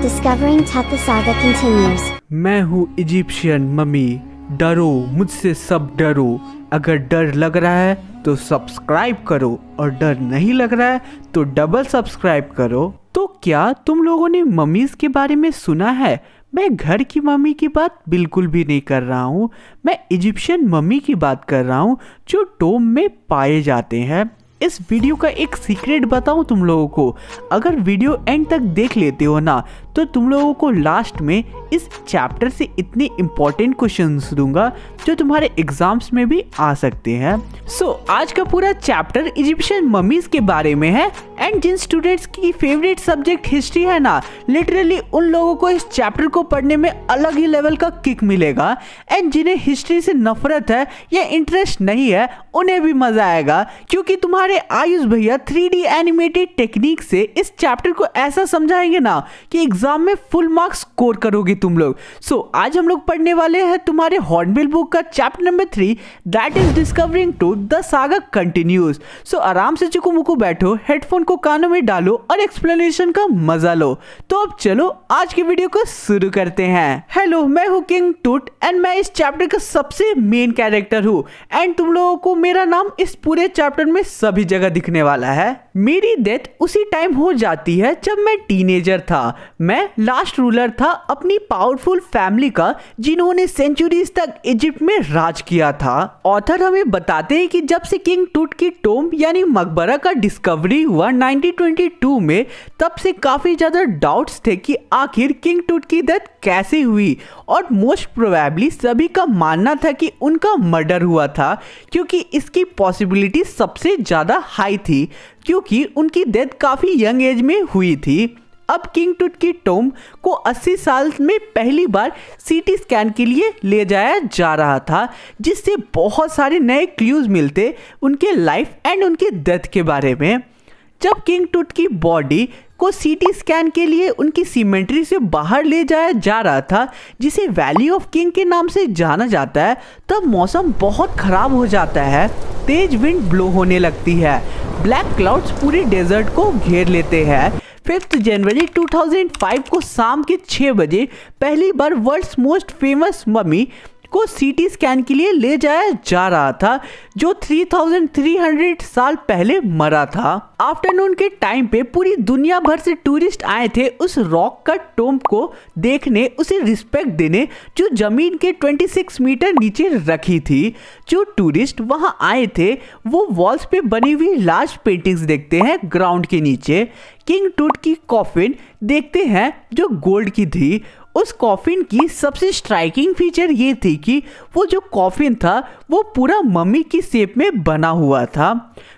Discovering Tut the Saga continues. मैं हूँ Egyptian mummy, डरो मुझसे सब डरो। अगर डर लग रहा है तो सब्सक्राइब करो और डर नहीं लग रहा है तो डबल सब्सक्राइब करो। तो क्या तुम लोगों ने मम्मीज़ के बारे में सुना है? मैं घर की मम्मी की बात बिल्कुल भी नहीं कर रहा हूँ, मैं इजिप्शियन मम्मी की बात कर रहा हूँ जो टोम में पाए जाते हैं। इस वीडियो का एक सीक्रेट बताऊं तुम लोगों को, अगर वीडियो एंड तक देख लेते हो ना तो तुम लोगों को लास्ट में इस चैप्टर से इतने इम्पोर्टेंट क्वेश्चंस दूंगा जो तुम्हारे एग्जाम्स में भी आ सकते हैं। सो आज का पूरा चैप्टर इजिप्शियन मम्मीज के बारे में है एंड जिन स्टूडेंट्स की फेवरेट सब्जेक्ट हिस्ट्री है ना, लिटरली उन लोगों को इस चैप्टर को पढ़ने में अलग ही लेवल का किक मिलेगा एंड जिन्हें हिस्ट्री से नफरत है या इंटरेस्ट नहीं है उन्हें भी मजा आएगा, क्योंकि तुम्हारे आयुष भैया 3D एनिमेटेड टेक्निक से इस चैप्टर को ऐसा समझाएंगे ना कि एग्जाम में फुल मार्क्स स्कोर करोगे तुम लोग। सो आज हम लोग पढ़ने वाले हैं तुम्हारे हॉर्नबिल बुक का chapter number 3, that is discovering टूट द सागा कंटिन्यूज। सो आराम से चुकू मुकू बैठो, हेडफोन को कानों में डालो और एक्सप्लेनेशन का मजा लो। तो अब चलो आज के वीडियो को शुरू करते हैं। हेलो, मैं हूँ किंग टूट एंड मैं इस चैप्टर का सबसे मेन कैरेक्टर हूँ एंड तुम लोगों को मेरा नाम इस पूरे चैप्टर में सभी जगह दिखने वाला है। मेरी डेथ उसी टाइम हो जाती है जब मैं टीनेजर था। मैं लास्ट रूलर था अपनी पावरफुल फैमिली का जिन्होंने सेंचुरीज तक इजिप्ट में राज किया था। ऑथर हमें बताते हैं कि जब से किंग टूट की टोम यानी मकबरा का डिस्कवरी हुआ 1922 में, तब से काफी ज्यादा डाउट्स थे कि आखिर किंग टूट की डेथ कैसे हुई और मोस्ट प्रोबेबली सभी का मानना था कि उनका मर्डर हुआ था, क्योंकि इसकी पॉसिबिलिटी सबसे ज्यादा हाई थी क्योंकि उनकी डेथ काफी यंग एज में हुई थी। अब किंग टूट की टोम को 80 साल में पहली बार सीटी स्कैन के लिए ले जाया जा रहा था, जिससे बहुत सारे नए क्लूज मिलते उनके लाइफ एंड उनके डेथ के बारे में। जब किंग टूट की बॉडी को सीटी स्कैन के लिए उनकी सीमेंट्री से बाहर ले जाया जा रहा था, जिसे वैली ऑफ किंग के नाम से जाना जाता है, तब मौसम बहुत खराब हो जाता है। तेज विंड ब्लो होने लगती है, ब्लैक क्लाउड्स पूरे डेजर्ट को घेर लेते हैं। 5 जनवरी 2005 को शाम के 6 बजे पहली बार वर्ल्ड्स मोस्ट फेमस मम्मी को सीटी स्कैन के लिए ले जाया जा रहा था, जो 3300 साल पहले मरा था। आफ्टरनून के टाइम पे पूरी दुनिया भर से टूरिस्ट आए थे उस रॉक कट टोम को देखने, उसे रिस्पेक्ट देने जो जमीन के 26 मीटर नीचे रखी थी। जो टूरिस्ट वहां आए थे वो वॉल्स पे बनी हुई लार्ज पेंटिंग्स देखते हैं ग्राउंड के नीचे। किंग टूट की कॉफिन देखते हैं जो गोल्ड की थी। उस कॉफिन की सबसे स्ट्राइकिंग फीचर ये थी कि वो जो कॉफिन था वो पूरा मम्मी की शेप में बना हुआ था।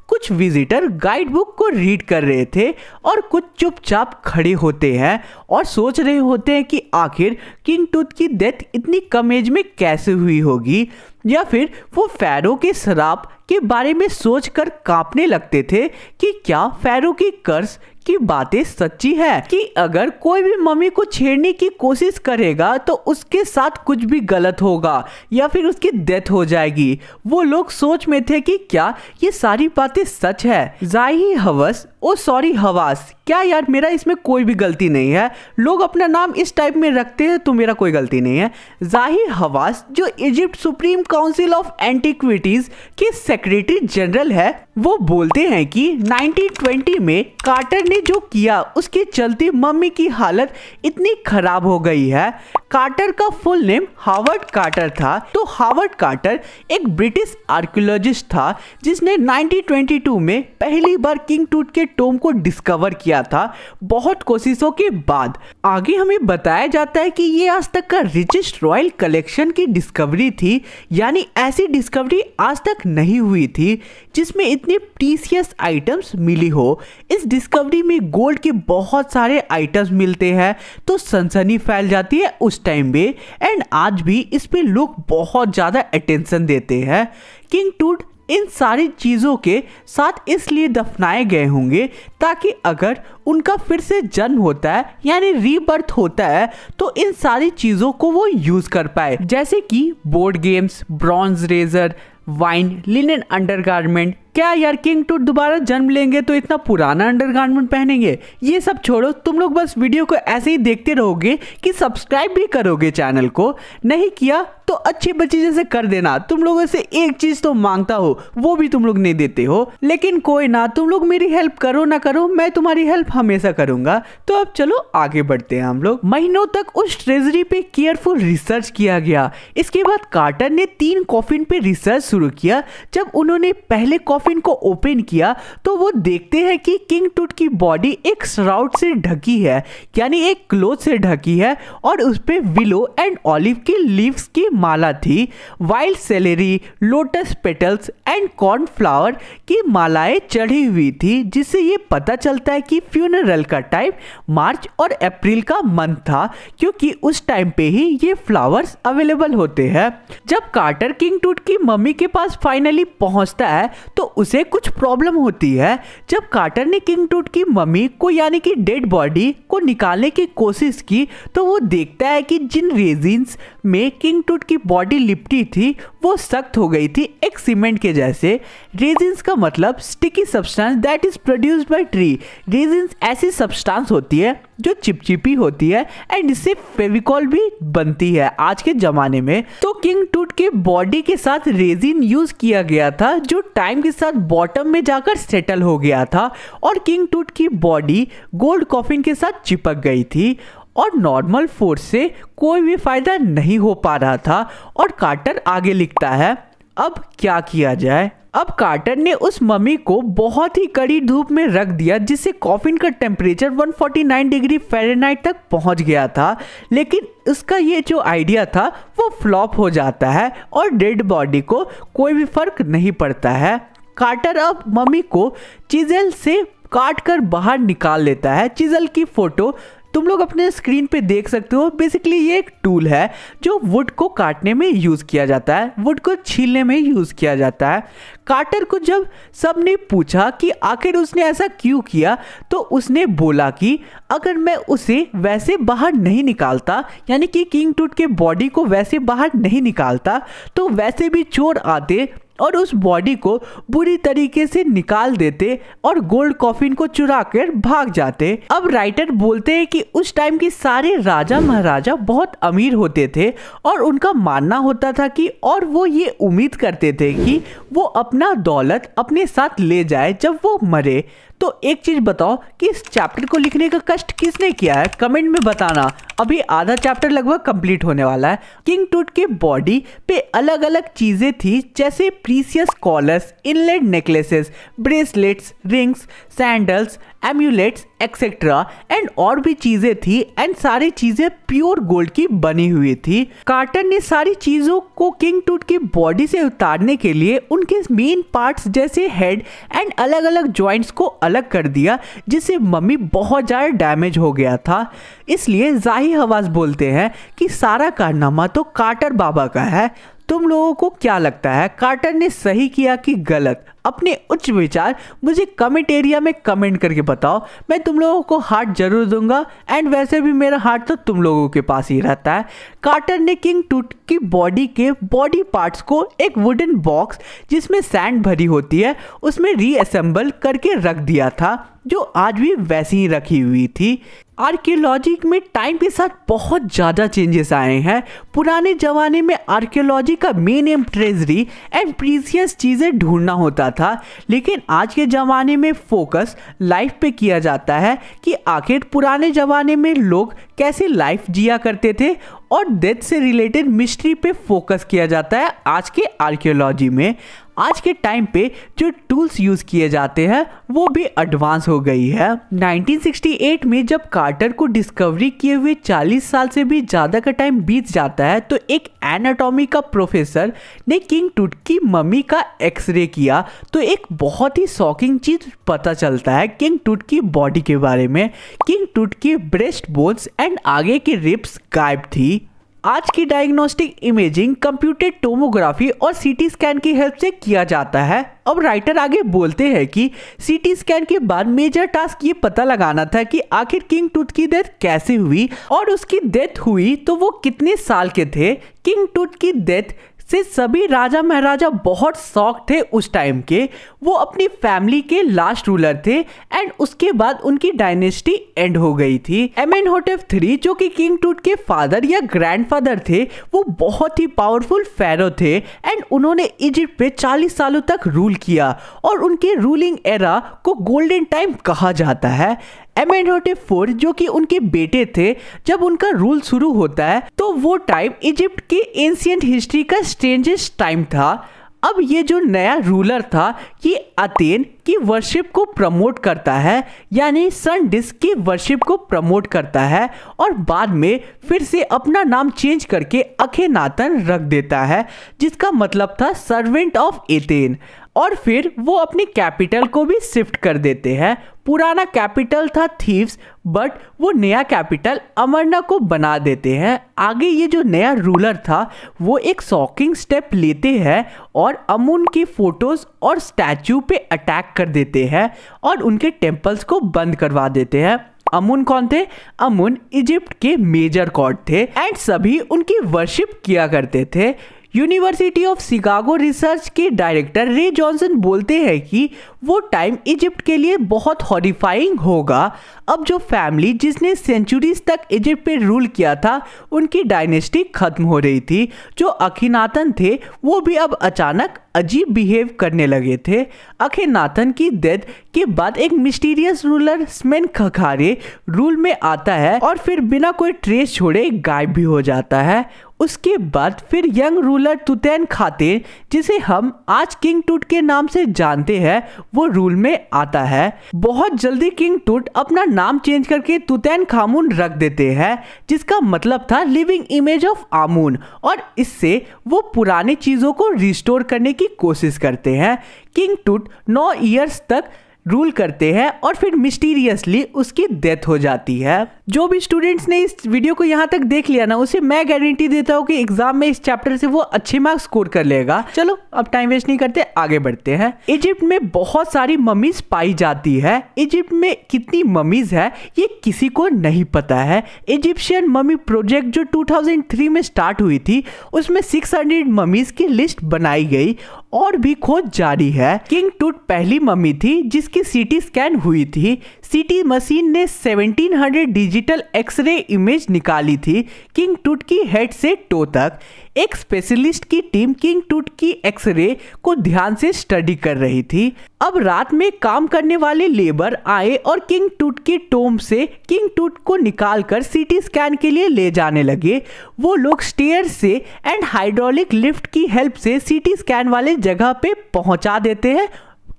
कुछ विजिटर गाइड बुक को रीड कर रहे थे और कुछ चुपचाप खड़े होते हैं और सोच रहे होते हैं कि आखिर किंग टूट की डेथ इतनी कम एज में कैसे हुई होगी, या फिर वो फैरो के श्राप के बारे में सोचकर कांपने लगते थे कि क्या फैरो की कर्ज की बातें सच्ची है कि अगर कोई भी मम्मी को छेड़ने की कोशिश करेगा तो उसके साथ कुछ भी गलत होगा या फिर उसकी डेथ हो जाएगी। वो लोग सोच में थे कि क्या ये सारी बातें सच है। जाही हवस, ओ सॉरी हवास, क्या यार मेरा इसमें कोई भी गलती नहीं है, लोग अपना नाम इस टाइप में रखते हैं तो मेरा कोई गलती नहीं है। जाही हवास जो Egypt supreme council of antiquities के सेक्रेटरी जनरल है, वो बोलते हैं कि 1920 में कार्टर ने जो किया उसके चलते मम्मी की हालत इतनी खराब हो गई है। कार्टर का फुल नेम हावर्ड कार्टर था। तो हावर्ड कार्टर एक ब्रिटिश आर्कियोलॉजिस्ट था जिसने 1922 में पहली बार किंग टूट के टोम को डिस्कवर किया था, बहुत कोशिशों के बाद। आगे हमें बताया जाता है कि ये आज तक का रिचेस्ट रॉयल कलेक्शन की डिस्कवरी थी, यानी ऐसी डिस्कवरी आज तक नहीं हुई थी जिसमें इतने प्रीशियस आइटम्स मिली हो। इस डिस्कवरी में गोल्ड के बहुत सारे आइटम्स मिलते हैं, तो सनसनी फैल जाती है उस टाइम पे एंड आज भी इस पे लोग बहुत ज़्यादा अटेंशन देते हैं। किंग टूट इन सारी चीज़ों के साथ इसलिए दफनाए गए होंगे ताकि अगर उनका फिर से जन्म होता है यानी रीबर्थ होता है तो इन सारी चीज़ों को वो यूज़ कर पाए, जैसे कि board games, bronze razor, wine, linen undergarment, क्या यार किंग टूट दोबारा जन्म लेंगे तो इतना पुराना अंडरगारमेंट पहनेंगे? ये सब छोड़ो, तुम लोग बस वीडियो को ऐसे ही देखते रहोगे कि सब्सक्राइब भी करोगे चैनल को? नहीं किया तो अच्छे बच्चे जैसे कर देना। तुम लोगों से एक चीज तो मांगता हो, वो भी तुम लोग नहीं देते हो। लेकिन कोई ना, तुम लोग मेरी हेल्प करो ना करो, मैं तुम्हारी हेल्प हमेशा करूंगा। तो अब चलो आगे बढ़ते हैं हम लोग। महीनों तक उस ट्रेजरी पे केयरफुल रिसर्च किया गया। इसके बाद कार्टर ने 3 कॉफिन पे रिसर्च शुरू किया। जब उन्होंने पहले कॉफिन को ओपन किया तो वो देखते हैं कि किंग टूट की बॉडी एक श्राउड से ढकी है, यानी एक क्लोथ से ढकी है, और उस पे विलो एंड ऑलिव की लीव्स की माला थी। Wild salary, lotus petals and cornflour की मालाएं चढ़ी हुई थी, जिससे ये पता चलता है कि फ्यूनरल का टाइम मार्च और अप्रैल का मंथ था, क्योंकि उस टाइम पे ही ये फ्लावर्स अवेलेबल होते हैं। जब कार्टर किंग टूट की मम्मी के पास फाइनली पहुंचता है तो उसे कुछ प्रॉब्लम होती है। जब कार्टर ने किंग टूट की मम्मी को यानी कि डेड बॉडी को निकालने की कोशिश की तो वो देखता है कि जिन रेजिन्स में किंग टूट की बॉडी लिपटी थी वो सख्त हो गई थी, एक सीमेंट के जैसे। रेजिन्स का मतलब sticky substance that is produced by tree. Resins ऐसी सब्सटेंस होती है जो चिपचिपी होती है एंड इससे फेविकॉल भी बनती है आज के जमाने में। तो किंग टूट के बॉडी के साथ रेजिन यूज किया गया था, जो टाइम के साथ बॉटम में जाकर सेटल हो गया था, और किंग टूट की बॉडी गोल्ड कॉफिन के साथ चिपक गई थी, और नॉर्मल फोर्स से कोई भी फायदा नहीं हो पा रहा था। और कार्टर आगे लिखता है, अब क्या किया जाए? अब कार्टर ने उस मम्मी को बहुत ही कड़ी धूप में रख दिया, जिससे कॉफिन का टेम्परेचर 149 डिग्री फ़ारेनहाइट तक पहुंच गया था। लेकिन उसका ये जो आइडिया था वो फ्लॉप हो जाता है और डेड बॉडी को कोई भी फर्क नहीं पड़ता है। कार्टर अब मम्मी को चिजल से काट कर बाहर निकाल लेता है। चिजल की फोटो तुम लोग अपने स्क्रीन पे देख सकते हो। बेसिकली ये एक टूल है जो वुड को काटने में यूज किया जाता है, वुड को छीलने में यूज किया जाता है। कार्टर को जब सबने पूछा कि आखिर उसने ऐसा क्यों किया, तो उसने बोला कि अगर मैं उसे वैसे बाहर नहीं निकालता, यानी कि किंग टूट के बॉडी को वैसे बाहर नहीं निकालता, तो वैसे भी चोर आते और उस बॉडी को बुरी तरीके से निकाल देते और गोल्ड कॉफिन को चुरा कर भाग जाते। अब राइटर बोलते हैं कि उस टाइम के सारे राजा महाराजा बहुत अमीर होते थे और उनका मानना होता था कि, और वो ये उम्मीद करते थे कि वो अपना दौलत अपने साथ ले जाए जब वो मरे। तो एक चीज बताओ कि इस चैप्टर को लिखने का कष्ट किसने किया है? कमेंट में बताना। अभी आधा चैप्टर लगभग कंप्लीट होने वाला है। किंग टूट के बॉडी पे अलग अलग चीजें थी, जैसे precious collars, inlaid necklaces, bracelets, rings, sandals, amulets etcetera and और भी चीजें थी, एंड सारी चीजें प्योर गोल्ड की बनी हुई थी। कार्टर ने सारी चीजों को किंग टूट की बॉडी से उतारने के लिए उनके मेन पार्ट्स जैसे हेड एंड अलग अलग जॉइंट्स को अलग कर दिया, जिससे मम्मी बहुत ज्यादा डैमेज हो गया था। इसलिए जाहिर आवाज बोलते हैं कि सारा कारनामा तो कार्टर बाबा का है। तुम लोगों को क्या लगता है, कार्टर ने सही किया कि गलत? अपने उच्च विचार मुझे कमेंट एरिया में कमेंट करके बताओ। मैं तुम लोगों को हार्ट जरूर दूंगा, एंड वैसे भी मेरा हार्ट तो तुम लोगों के पास ही रहता है। कार्टर ने किंग टूट की बॉडी के बॉडी पार्ट्स को एक वुडन बॉक्स जिसमें सैंड भरी होती है उसमें रीअसेंबल करके रख दिया था, जो आज भी वैसी ही रखी हुई थी। आर्कियोलॉजी में टाइम के साथ बहुत ज़्यादा चेंजेस आए हैं। पुराने ज़माने में आर्कियोलॉजी का main M treasury and precious चीज़ें ढूंढना होता था, लेकिन आज के ज़माने में फोकस लाइफ पे किया जाता है कि आखिर पुराने ज़माने में लोग कैसे लाइफ जिया करते थे, और डेथ से रिलेटेड मिस्ट्री पे फोकस किया जाता है आज के आर्कियोलॉजी में। आज के टाइम पे जो टूल्स यूज किए जाते हैं वो भी एडवांस हो गई है। 1968 में जब कार्टर को डिस्कवरी किए हुए 40 साल से भी ज़्यादा का टाइम बीत जाता है, तो एक एनाटॉमी का प्रोफेसर ने किंग टूट की मम्मी का एक्सरे किया, तो एक बहुत ही शॉकिंग चीज़ पता चलता है किंग टूट की बॉडी के बारे में। किंग टूट की ब्रेस्ट बोन्स एंड आगे की रिब्स गायब थी। आज की डायग्नोस्टिक इमेजिंग कंप्यूटेड टोमोग्राफी और सीटी स्कैन की हेल्प से किया जाता है। अब राइटर आगे बोलते हैं कि सीटी स्कैन के बाद मेजर टास्क ये पता लगाना था कि आखिर किंग टूट की डेथ कैसे हुई, और उसकी डेथ हुई तो वो कितने साल के थे। किंग टूट की डेथ से सभी राजा महाराजा बहुत शौक थे उस टाइम के। वो अपनी फैमिली के लास्ट रूलर थे एंड उसके बाद उनकी डायनेस्टी एंड हो गई थी। एमेनहोटेप III जो कि किंग टूट के फादर या ग्रैंडफादर थे, वो बहुत ही पावरफुल फेरो थे एंड उन्होंने इजिप्ट पे 40 सालों तक रूल किया और उनके रूलिंग एरा को गोल्डन टाइम कहा जाता है। एमेनहोटेप IV जो कि उनके बेटे थे, जब उनका रूल शुरू होता है तो वो टाइम इजिप्ट की एंशिएंट हिस्ट्री का स्ट्रेंजेस्ट टाइम था। अब ये जो नया रूलर था ये अथेन की वर्शिप को प्रमोट करता है, यानी सन डिस्क की वर्शिप को प्रमोट करता है और बाद में फिर से अपना नाम चेंज करके अखेनातन रख देता है, जिसका मतलब था सर्वेंट ऑफ एथेन। और फिर वो अपनी कैपिटल को भी शिफ्ट कर देते हैं। पुराना कैपिटल था थीव्स, बट वो नया कैपिटल अमरना को बना देते हैं। आगे ये जो नया रूलर था वो एक शॉकिंग स्टेप लेते हैं और अमुन की फोटोज और स्टैचू पे अटैक कर देते हैं और उनके टेम्पल्स को बंद करवा देते हैं। अमुन कौन थे? अमुन इजिप्ट के मेजर गॉड थे एंड सभी उनकी वर्शिप किया करते थे। यूनिवर्सिटी ऑफ शिकागो रिसर्च के डायरेक्टर रे जॉनसन बोलते हैं कि वो टाइम इजिप्ट के लिए बहुत हॉरिफाइंग होगा। अब जो फैमिली जिसने सेंचुरीज तक इजिप्ट पे रूल किया था, उनकी डायनेस्टी खत्म हो रही थी। जो अखेनातन थे वो भी अब अचानक अजीब बिहेव करने लगे थे। अखेनातन की डेथ के बाद एक मिस्टीरियस रूलर स्मेनखखारे रूल में आता है और फिर बिना कोई ट्रेस छोड़े गायब भी हो जाता है। उसके बाद फिर यंग रूलर तुतैनखातेन, जिसे हम आज किंग टूट के नाम से जानते हैं, वो रूल में आता है। बहुत जल्दी किंग टूट अपना नाम चेंज करके तुतैनखामुन रख देते हैं, जिसका मतलब था लिविंग इमेज ऑफ आमून, और इससे वो पुरानी चीजों को रिस्टोर करने की कोशिश करते हैं। किंग टूट 9 इयर्स तक रूल करते हैं और फिर मिस्टीरियसली उसकी डेथ हो जाती है। जो भी स्टूडेंट्स ने इस वीडियो को यहाँ तक देख लिया ना, उसे मैं गारंटी देता हूँ कि एग्जाम में इस चैप्टर से वो अच्छे मार्क्स स्कोर कर लेगा। चलो अब टाइम वेस्ट नहीं करते, आगे बढ़ते हैं। इजिप्ट में बहुत सारी ममीज पाई जाती है। इजिप्ट में कितनी ममीज है ये किसी को नहीं पता है। इजिप्शियन ममी प्रोजेक्ट जो 2003 में स्टार्ट हुई थी, उसमें 600 ममीज की लिस्ट बनाई गई और भी खोज जारी है। किंग टूट पहली मम्मी थी जिसकी सीटी स्कैन हुई थी। सीटी मशीन ने 1700 डिजिटल एक्सरे इमेज निकाली थी किंग टूट की हेड से टो तक। एक स्पेशलिस्ट की टीम किंग टूट की एक्सरे को ध्यान से स्टडी कर रही थी। अब रात में काम करने वाले लेबर आए और किंग टूट की टोम से किंग टूट को निकालकर सीटी स्कैन के लिए ले जाने लगे। वो लोग स्टेयर से एंड हाइड्रोलिक लिफ्ट की हेल्प से सीटी स्कैन वाले जगह पे पहुंचा देते हैं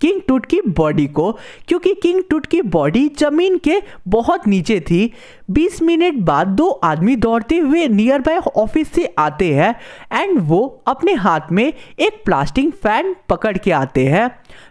किंग टूट की बॉडी को, क्योंकि किंग टूट की बॉडी जमीन के बहुत नीचे थी। 20 मिनट बाद 2 आदमी दौड़ते हुए नियर बाय ऑफिस से आते हैं एंड वो अपने हाथ में एक प्लास्टिक फैन पकड़ के आते हैं।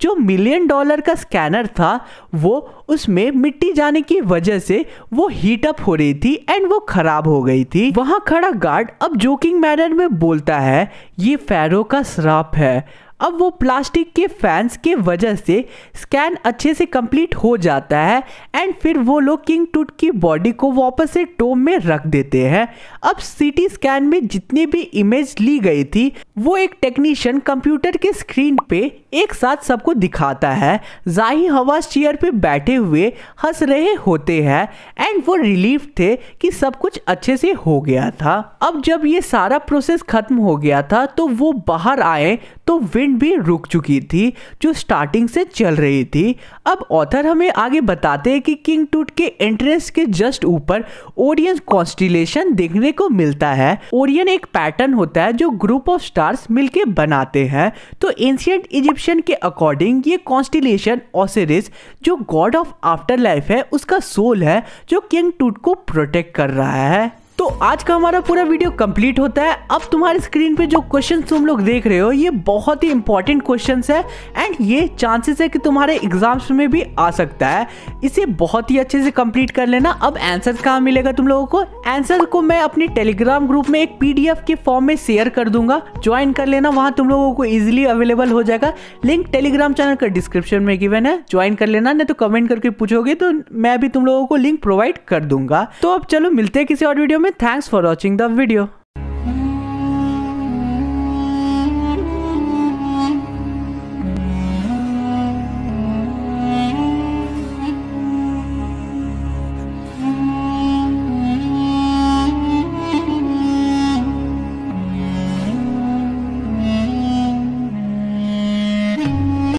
जो $1 मिलियन का स्कैनर था वो उसमें मिट्टी जाने की वजह से वो हीट अप हो रही थी एंड वो खराब हो गई थी। वहां खड़ा गार्ड अब जोकिंग मैनर में बोलता है ये फेरो का श्राप है। अब वो प्लास्टिक के फैंस के वजह से स्कैन अच्छे से कंप्लीट हो जाता है एंड फिर वो लोग किंग टूट की बॉडी को वापस से टोम में रख देते हैं। अब सीटी स्कैन में जितनी भी इमेज ली गई थी वो एक टेक्नीशियन कंप्यूटर के स्क्रीन पे एक साथ सबको दिखाता है। जाही हवास चेयर पे बैठे हुए हंस रहे होते हैं एंड वो रिलीफ थे कि सब कुछ अच्छे से हो गया था। अब जब ये सारा प्रोसेस खत्म हो गया था तो वो बाहर आए तो विंड भी रुक चुकी थी जो स्टार्टिंग से चल रही थी। अब ऑथर हमें आगे बताते हैं कि किंग टूट के एंट्रेंस के जस्ट ऊपर ओरियन कॉन्स्टिलेशन देखने को मिलता है। ओरियन एक पैटर्न होता है जो ग्रुप ऑफ स्टार्स मिलके बनाते हैं। तो एंशिएंट इजिप्शियन के अकॉर्डिंग ये कॉन्स्टिलेशन ओसिरिस जो गॉड ऑफ आफ्टर लाइफ है उसका सोल है जो किंग टूट को प्रोटेक्ट कर रहा है। तो आज का हमारा पूरा वीडियो कंप्लीट होता है। अब तुम्हारे स्क्रीन पे जो क्वेश्चन तुम लोग देख रहे हो ये बहुत ही इंपॉर्टेंट क्वेश्चंस है एंड ये चांसेस है कि तुम्हारे एग्जाम्स में भी आ सकता है। इसे बहुत ही अच्छे से कंप्लीट कर लेना। अब आंसर कहाँ मिलेगा तुम लोगों को? आंसर को मैं अपने टेलीग्राम ग्रुप में एक PDF के फॉर्म में शेयर कर दूंगा, ज्वाइन कर लेना, वहां तुम लोगों को इजिली अवेलेबल हो जाएगा। लिंक टेलीग्राम चैनल का डिस्क्रिप्शन में गिवन है, ज्वाइन कर लेना, नहीं तो कमेंट करके पूछोगे तो मैं भी तुम लोगों को लिंक प्रोवाइड कर दूंगा। तो अब चलो मिलते हैं किसी और वीडियो में। Thanks for watching the video.